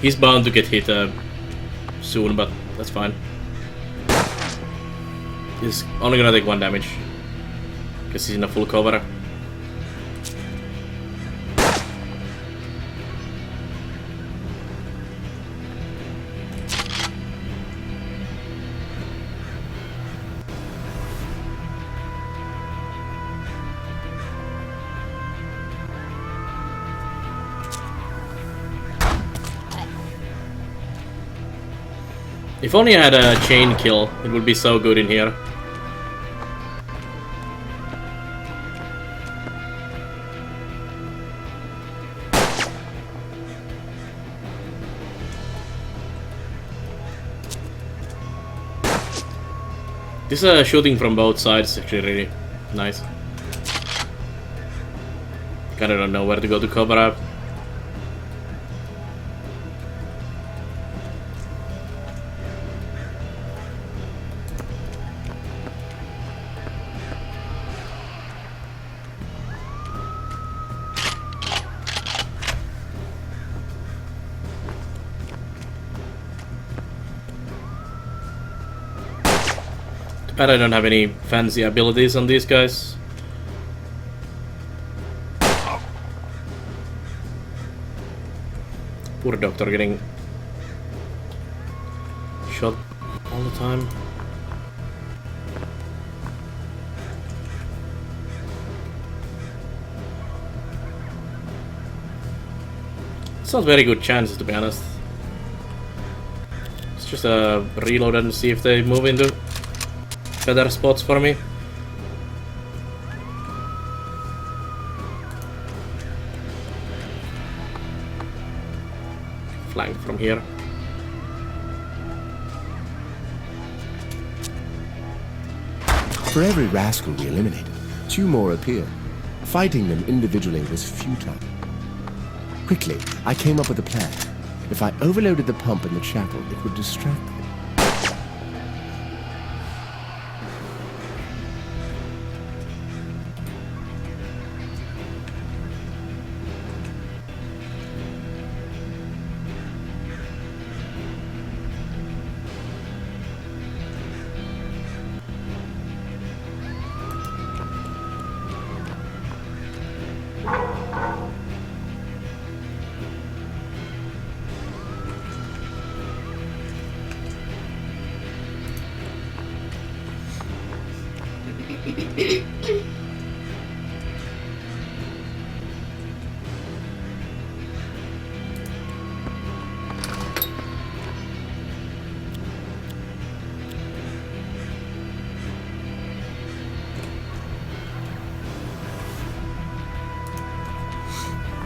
He's bound to get hit soon, but that's fine. He's only gonna take 1 damage because he's in a full cover. If only I had a chain kill, it would be so good in here. This shooting from both sides is actually really nice. Kinda don't know where to go to cover up. But I don't have any fancy abilities on these guys. Poor doctor getting shot all the time. It's not very good chances, to be honest. Let's just reload and see if they move into better spots for me. Flank from here. For every rascal we eliminated, 2 more appeared. Fighting them individually was futile. Quickly, I came up with a plan. If I overloaded the pump in the chapel, it would distract them.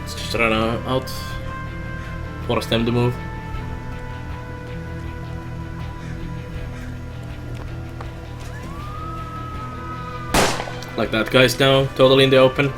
Just run out. Force them to move. Like that guy's now totally in the open.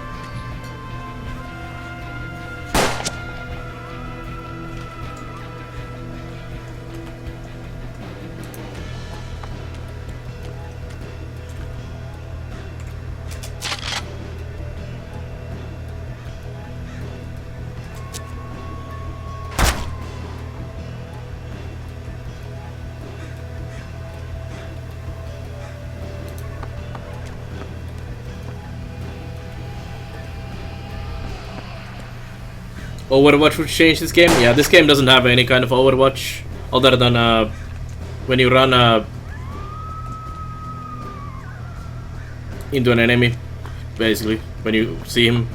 Overwatch would change this game? Yeah, this game doesn't have any kind of Overwatch other than when you run into an enemy, basically. When you see him,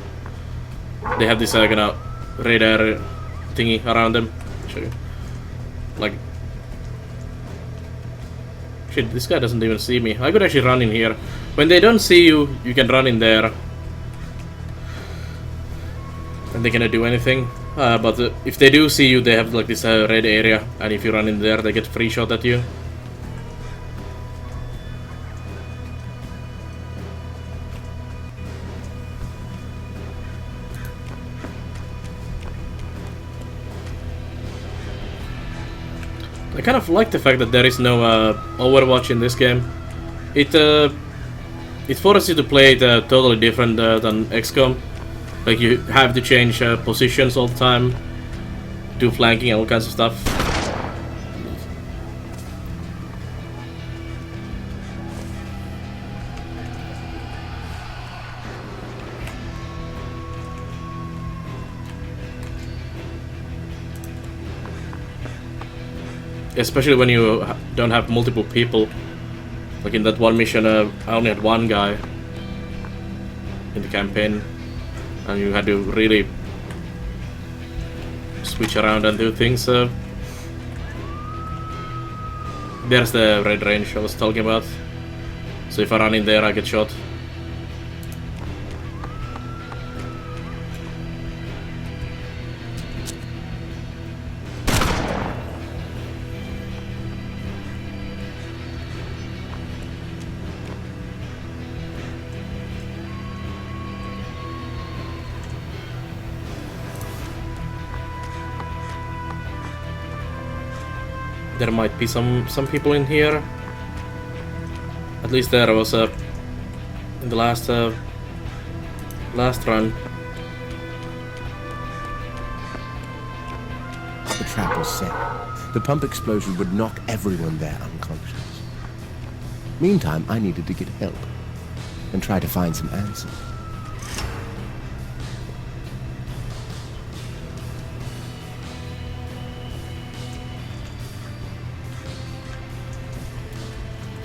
they have this kind of radar thingy around them. Show you. Like, shit, this guy doesn't even see me. I could actually run in here. When they don't see you, you can run in there. And they cannot do anything, but if they do see you, they have like this red area, and if you run in there, they get free shot at you. I kind of like the fact that there is no Overwatch in this game. It forces you to play it totally different than XCOM. Like, you have to change positions all the time. do flanking and all kinds of stuff. Especially when you don't have multiple people. Like in that one mission, I only had one guy in the campaign, and you had to really switch around and do things. There's the red range I was talking about. So if I run in there, I get shot. There might be some people in here. At least there was in the last run. The trap was set. The pump explosion would knock everyone there unconscious. Meantime, I needed to get help and try to find some answers.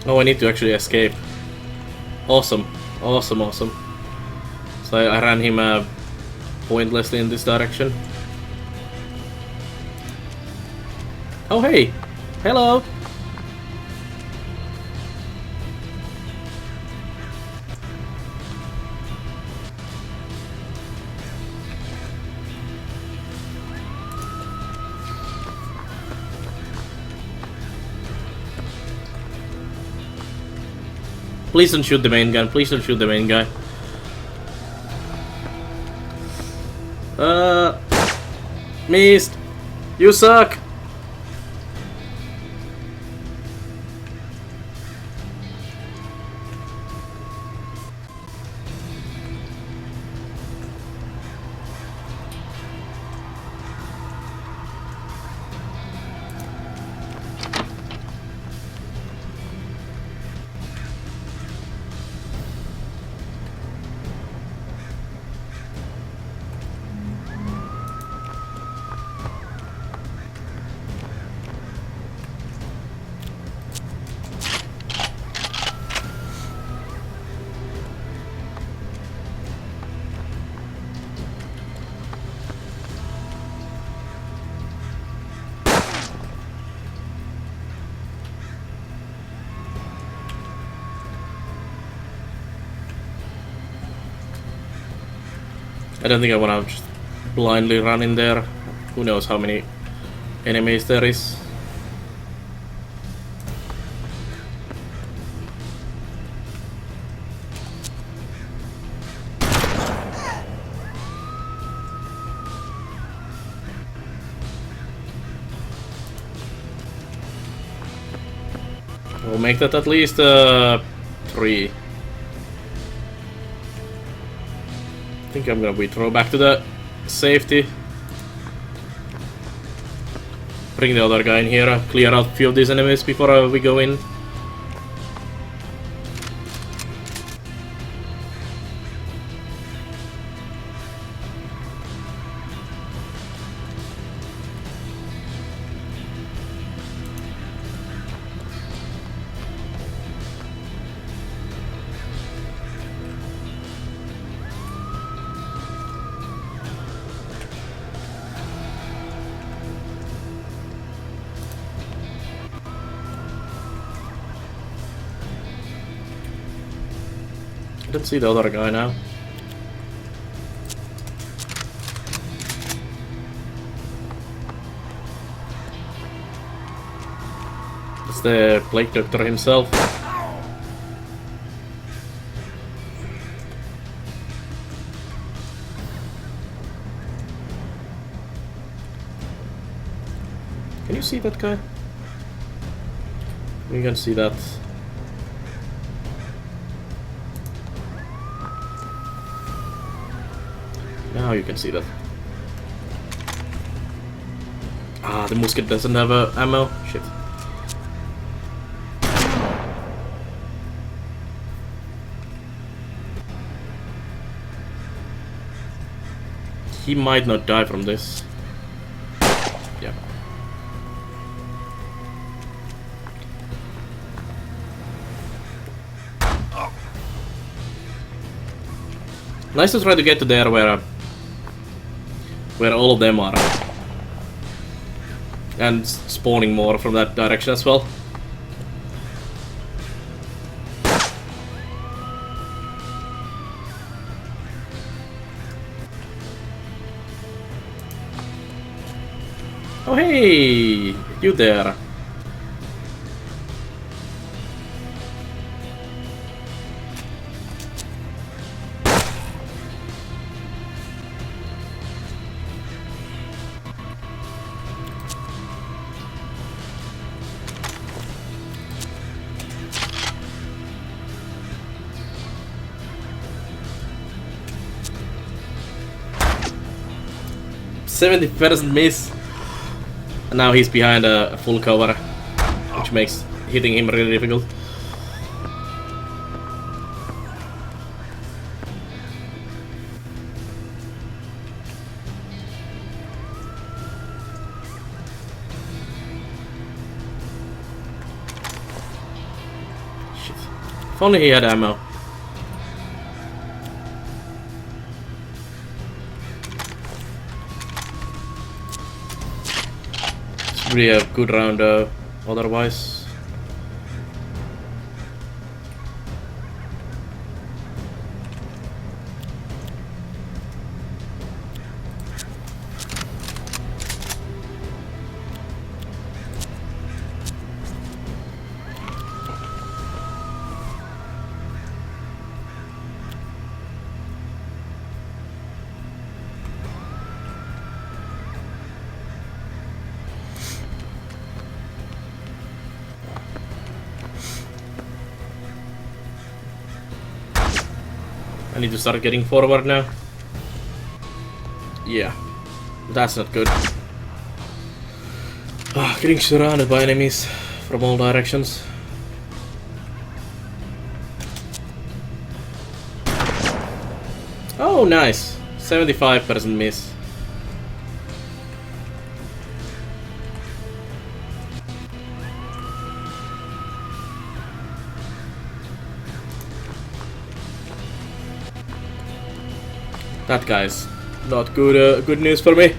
Oh, I need to actually escape. Awesome. Awesome, awesome. So I ran him pointlessly in this direction. Oh, hey! Hello! Please don't shoot the main gun. Please don't shoot the main guy. Missed. You suck. I don't think I want to just blindly run in there. Who knows how many enemies there is. We'll make that at least 3. I think I'm gonna withdraw back to the safety. Bring the other guy in here, clear out a few of these enemies before we go in. I don't see the other guy now. It's the plague doctor himself. Can you see that guy? You can see that. Now you can see that. Ah, the musket doesn't have ammo. Shit. He might not die from this. Yeah. Nice to try to get to there where all of them are. And spawning more from that direction as well. Oh hey! You there. %70 miss. And now he's behind a full cover, which makes hitting him really difficult. Shit. If only he had ammo. Really a good round otherwise. I need to start getting forward now. Yeah, that's not good. Getting surrounded by enemies from all directions. Oh, nice. 75% miss. That guy's not good. Good news for me.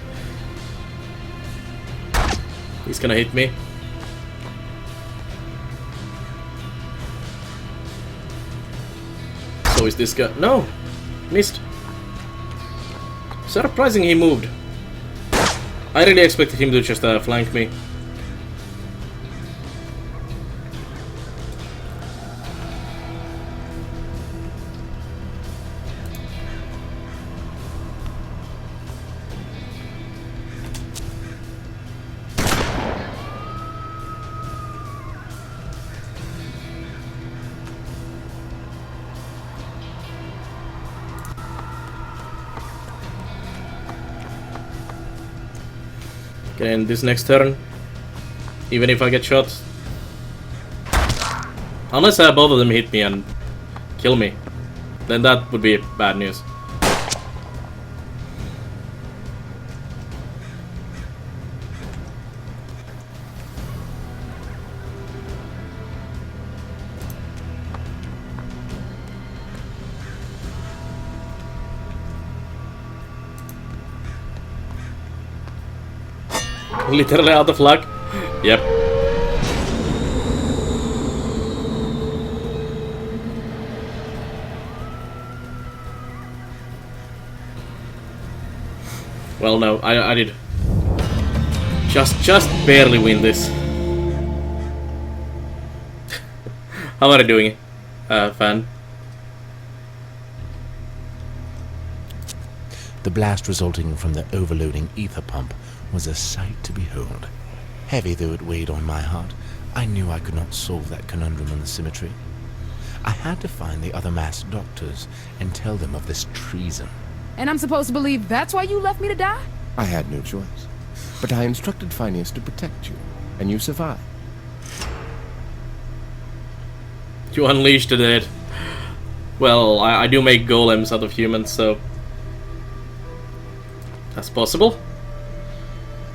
He's gonna hit me. So is this guy? No, missed. Surprising he moved. I really expected him to just flank me. Okay, and this next turn, even if I get shot, unless both of them hit me and kill me, then that would be bad news. Literally out of luck. Yep. Well, no, I did just barely win this. How are you doing, fan? The blast resulting from the overloading ether pump was a sight to behold. Heavy though it weighed on my heart, I knew I could not solve that conundrum on the cemetery. I had to find the other masked doctors and tell them of this treason. And I'm supposed to believe that's why you left me to die? I had no choice. but I instructed Phineas to protect you, and you survived. You unleashed the dead. Well, I do make golems out of humans, so that's possible.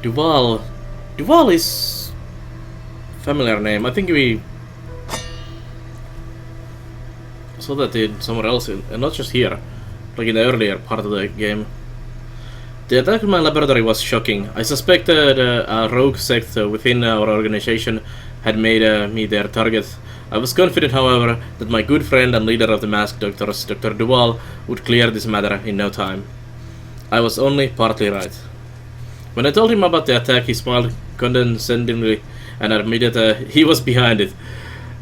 Duval. Duval is familiar name. I think we saw that in somewhere else, and not just here, like in the earlier part of the game. The attack in my laboratory was shocking. I suspected a rogue sect within our organization had made me their target. I was confident, however, that my good friend and leader of the Masked Doctors, Dr. Duval, would clear this matter in no time. I was only partly right. When I told him about the attack, he smiled condescendingly and admitted he was behind it.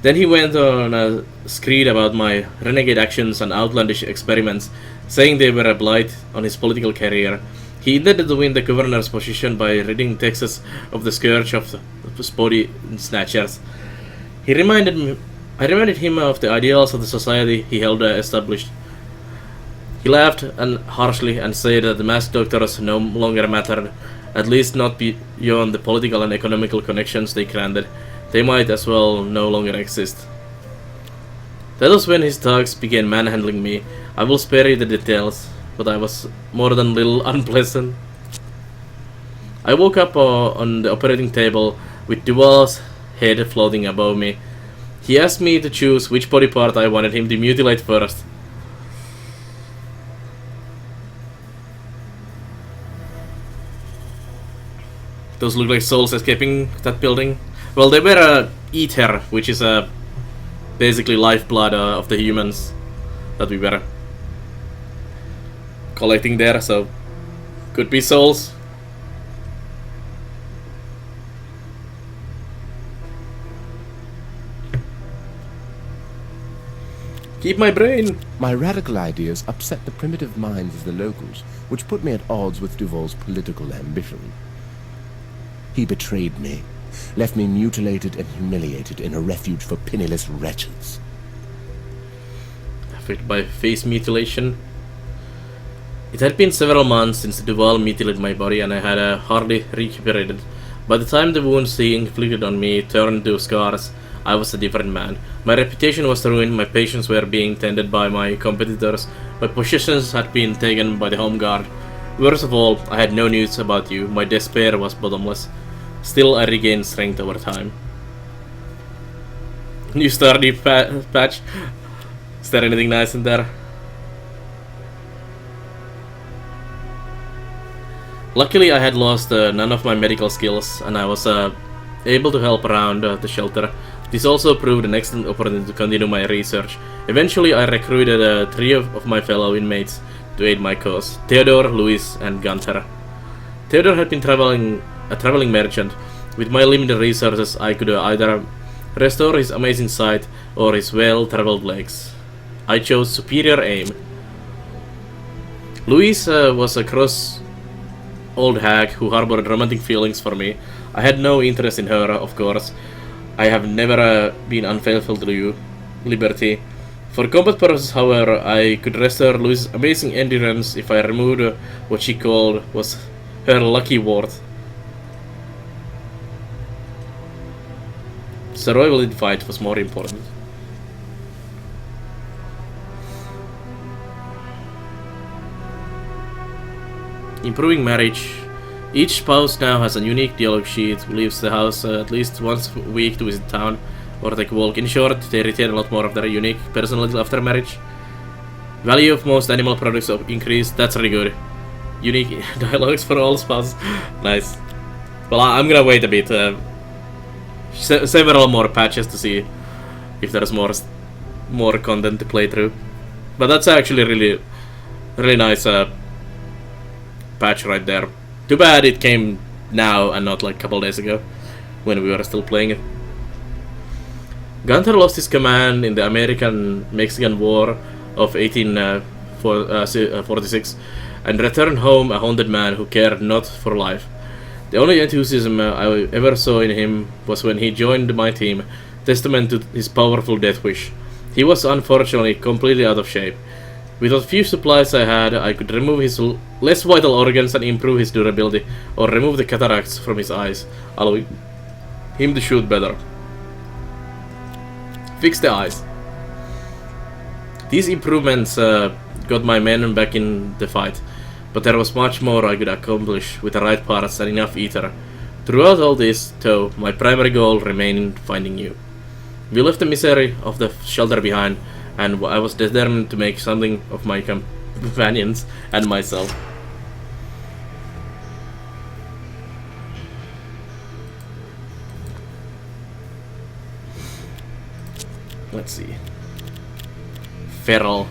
Then he went on a screed about my renegade actions and outlandish experiments, saying they were a blight on his political career. He intended to win the governor's position by ridding Texas of the scourge of the spotty snatchers. I reminded him of the ideals of the society he held established. He laughed harshly and said that the Masked Doctors no longer mattered, at least not beyond the political and economical connections they granted. They might as well no longer exist. That was when his thugs began manhandling me. I will spare you the details, but I was more than a little unpleasant. I woke up on the operating table with Duval's head floating above me. He asked me to choose which body part I wanted him to mutilate first. Those look like souls escaping that building. Well, they were ether, which is basically lifeblood of the humans that we were collecting there, so could be souls. Keep my brain! My radical ideas upset the primitive minds of the locals, which put me at odds with Duval's political ambition. He betrayed me, left me mutilated and humiliated in a refuge for penniless wretches. Affected by face mutilation. It had been several months since Duval mutilated my body, and I had hardly recuperated. By the time the wounds he inflicted on me turned to scars, I was a different man. My reputation was ruined, my patients were being tended by my competitors, my possessions had been taken by the Home Guard. Worst of all, I had no news about you, my despair was bottomless. Still, I regained strength over time. New Stardew patch. Is there anything nice in there? Luckily, I had lost none of my medical skills, and I was able to help around the shelter. This also proved an excellent opportunity to continue my research. Eventually, I recruited 3 of my fellow inmates to aid my cause: Theodore, Louis, and Gunther. Theodore had been a traveling merchant. With my limited resources, I could either restore his amazing sight or his well-traveled legs. I chose superior aim. Louise was a cross old hag who harbored romantic feelings for me. I had no interest in her, of course. I have never been unfaithful to you, Liberty. For combat purposes, however, I could restore Louise's amazing endurance if I removed what she called was her lucky ward. Survival in fight was more important. Improving marriage. Each spouse now has a unique dialogue sheet, leaves the house at least once a week to visit town or take a walk. In short, they retain a lot more of their unique personality after marriage. Value of most animal products increased. That's really good. Unique dialogues for all spouses. Nice. Well, I'm gonna wait a bit. Several more patches to see if there's more content to play through. But that's actually really nice patch right there. Too bad it came now and not like a couple days ago when we were still playing it. Gunther lost his command in the American-Mexican War of 1846 and returned home a haunted man who cared not for life. The only enthusiasm I ever saw in him was when he joined my team, testament to his powerful death wish. He was unfortunately completely out of shape. With the few supplies I had, I could remove his less vital organs and improve his durability, or remove the cataracts from his eyes, allowing him to shoot better. Fix the eyes. These improvements got my men back in the fight, but there was much more I could accomplish with the right parts and enough ether. Throughout all this, though, my primary goal remained finding you. We left the misery of the shelter behind, and I was determined to make something of my companions and myself. Let's see. Feral.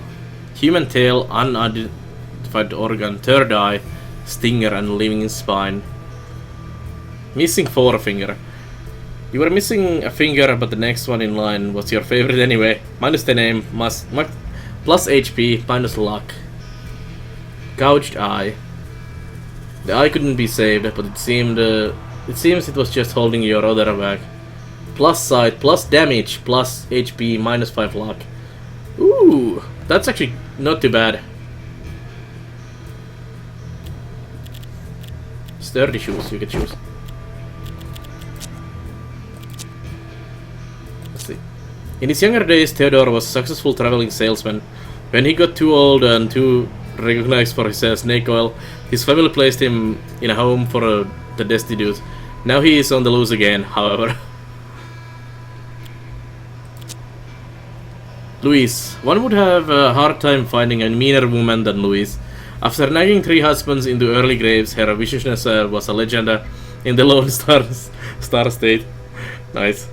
Human tail, unidentified organ, third eye, stinger, and living spine. Missing forefinger. You were missing a finger, but the next one in line was your favorite anyway. Minus the name, plus HP, minus luck. Gouged eye. The eye couldn't be saved, but it seems it was just holding your other back. Plus sight, plus damage, plus HP, minus 5 luck. Ooh, that's actually not too bad. Sturdy shoes, you can choose. In his younger days, Theodore was a successful traveling salesman. When he got too old and too recognized for his snake oil, his family placed him in a home for the destitute. Now he is on the loose again, however. Louise. One would have a hard time finding a meaner woman than Louise. After nagging 3 husbands into early graves, her viciousness was a legend in the Lone Star State. Nice.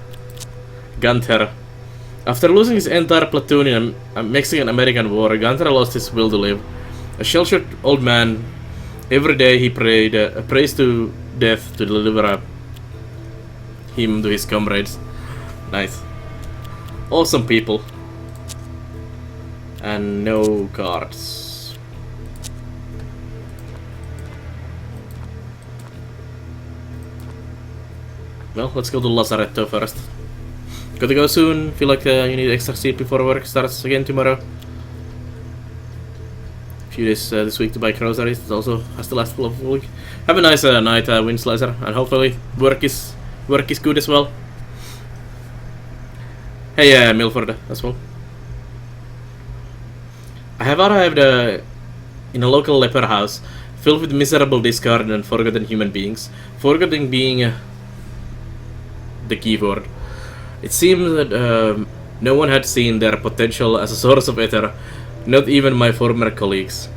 Gunther. After losing his entire platoon in a Mexican-American war, Gunther lost his will to live. A shell-shocked old man, every day he prays to death to deliver him to his comrades. Nice. Awesome people. And no cards. Well, let's go to Lazaretto first. Gotta go soon. Feel like you need extra sleep before work starts again tomorrow. Few days this week to buy groceries. It also has to last for a week. Have a nice night, Windslicer, and hopefully work is good as well. Hey, Milford as well. I have arrived in a local leper house filled with miserable, discarded, and forgotten human beings. Forgotten being the key word. It seems that no one had seen their potential as a source of ether, not even my former colleagues.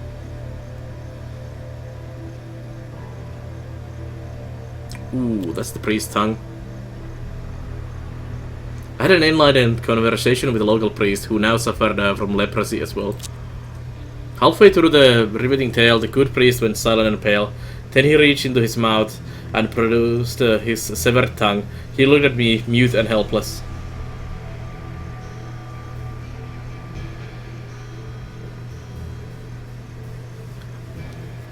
Ooh, that's the priest's tongue. I had an enlightened conversation with a local priest who now suffered from leprosy as well. Halfway through the riveting tale, the good priest went silent and pale. Then he reached into his mouth and produced his severed tongue. He looked at me, mute and helpless.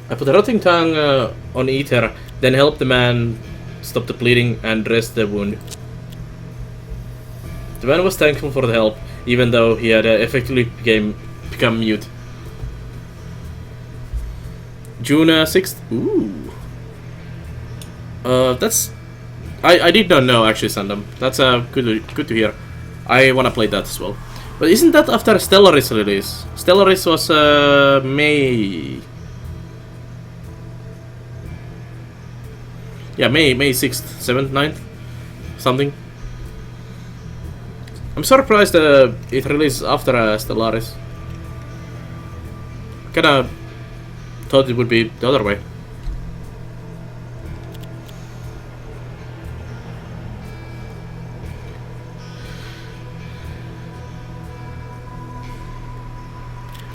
I put the rotting tongue on ether, then helped the man stop the bleeding and dressed the wound. The man was thankful for the help, even though he had effectively become mute. June 6th. Ooh. That's... I did not know, actually, Sandom. That's good to hear. I wanna play that as well. But isn't that after Stellaris release? Stellaris was May... Yeah, May 6th, 7th, 9th? Something. I'm surprised it released after Stellaris. Kinda thought it would be the other way.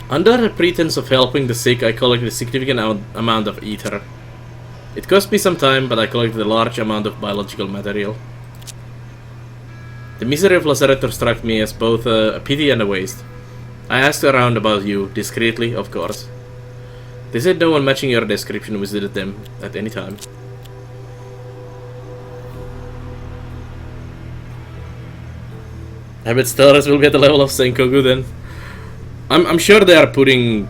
Under the pretense of helping the sick, I collected a significant amount of ether. It cost me some time, but I collected a large amount of biological material. The misery of Lazaretto struck me as both a pity and a waste. I asked around about you, discreetly, of course. They said no one matching your description visited them at any time. I bet Stellaris will be at the level of Senkoku then. I'm sure they are putting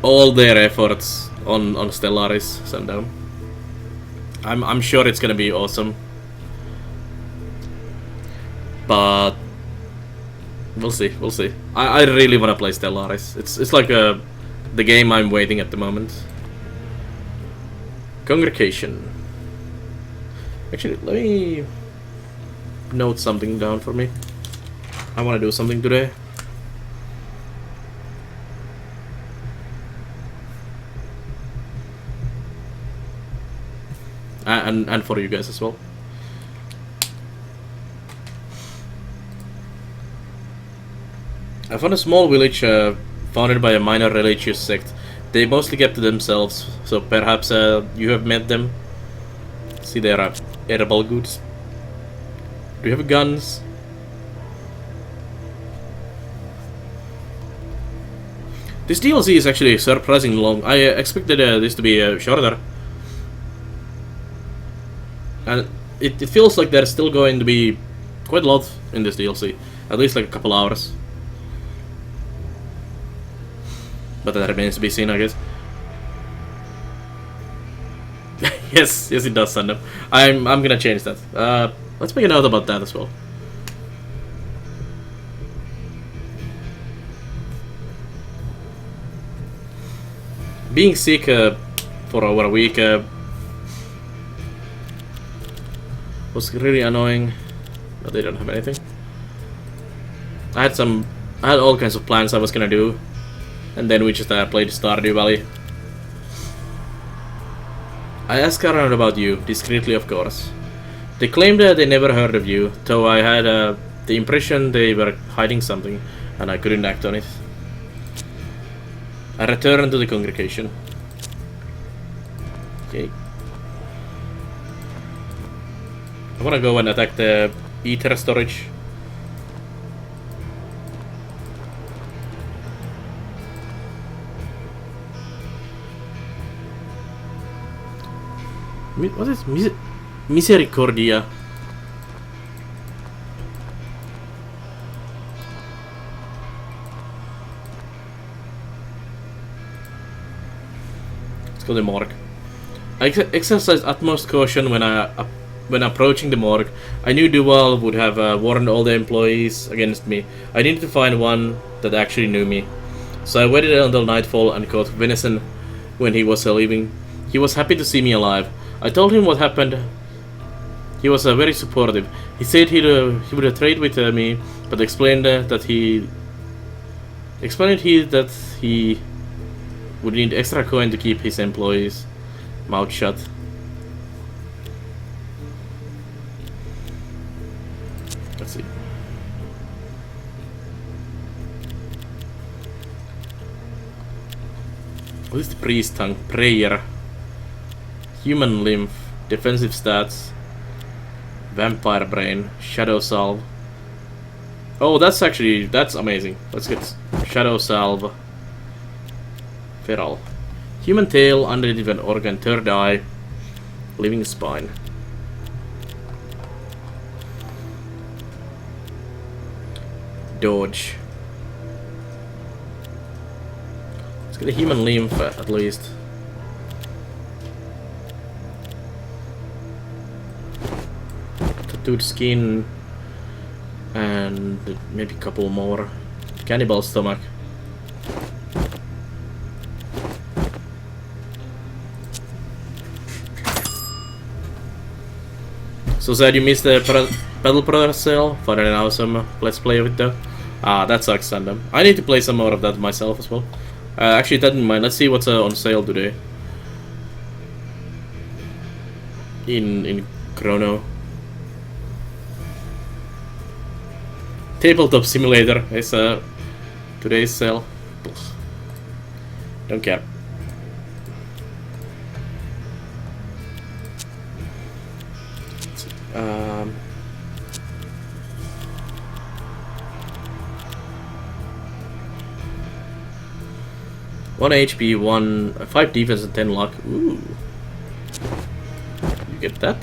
all their efforts on Stellaris Sundown. I'm sure it's gonna be awesome. But we'll see. I really wanna play Stellaris. It's like the game I'm waiting at the moment. Congregation. Actually, let me note something down for me. I wanna do something today. And for you guys as well. I found a small village founded by a minor religious sect. They mostly kept to themselves, so perhaps you have met them. See, there are edible goods. Do you have guns? This DLC is actually surprisingly long. I expected this to be shorter. And it feels like there's still going to be quite a lot in this DLC. At least like a couple hours. But that remains to be seen, I guess. yes, it does, Sandom. I'm gonna change that. Let's make a note about that as well. Being sick for over a week was really annoying, but they don't have anything. I had all kinds of plans I was gonna do, and then we just played Stardew Valley. I asked around about you, discreetly of course. They claimed that they never heard of you, though I had the impression they were hiding something, and I couldn't act on it. I returned to the congregation. Okay. I wanna go and attack the ether storage. What is Misericordia? Let's go to the morgue. I exercised utmost caution when approaching the morgue. I knew Duval would have warned all the employees against me. I needed to find one that actually knew me. So I waited until nightfall and caught Venison when he was leaving. He was happy to see me alive. I told him what happened. He was very supportive. He said he would trade with me, but explained that he would need extra coin to keep his employees' mouth shut. Let's see. What is the priest tongue? Prayer. Human lymph. Defensive stats. Vampire brain. Shadow salve. Oh, that's amazing. Let's get shadow salve. Feral. Human tail, unidentified organ, third eye, living spine. Dodge. Let's get a human lymph at least. Tattooed skin. And maybe a couple more. Cannibal stomach. So sad you missed the Battle Brothers sale. Found an awesome let's play of it though. Ah, that sucks, Sandom. I need to play some more of that myself as well. Actually, that in mind. Let's see what's on sale today. In Chrono. Tabletop Simulator is today's sale. Don't care. One HP, 5 defense, and 10 luck. Ooh, you get that.